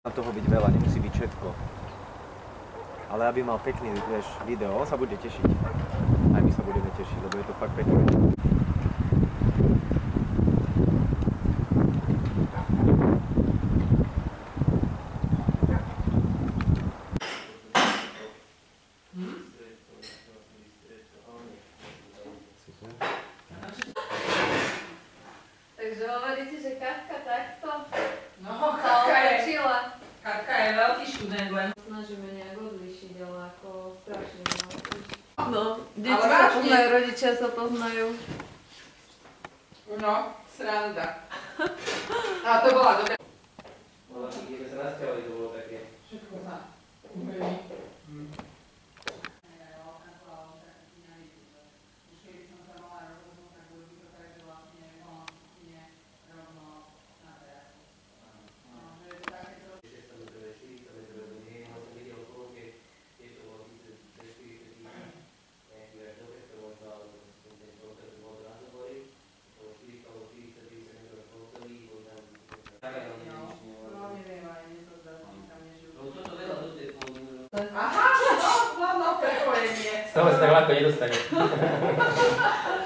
Na toho byť veľa, nemusí byť všetko. Ale aby mal pekný, vieš, video, on sa bude tešiť. Aj my sa budeme tešiť, lebo je to fakt pekné. Takže hovoríte, že Katka takto? No, Katka je veľký študent, len Snažíme nejak odlišiť, ale ako strašne veľa. No, Deti sa poznajú, rodičia sa poznajú. no, sranda. A to bola dobrá. Keď sa nasťahovali, to bolo také. Všetko sa umení. Aha, no, prepojenie. Z toho sa tak ľahko nedostane.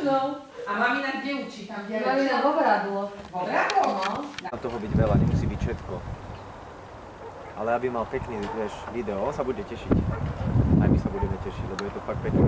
No. A mamina kde učí? Tam kde Mamina vo Vradlo. Vodráko? No. Na toho byť veľa, nemusí byť všetko. Ale aby mal pekný, vieš, video, on sa bude tešiť. Aj my sa budeme tešiť, lebo je to fakt pekné.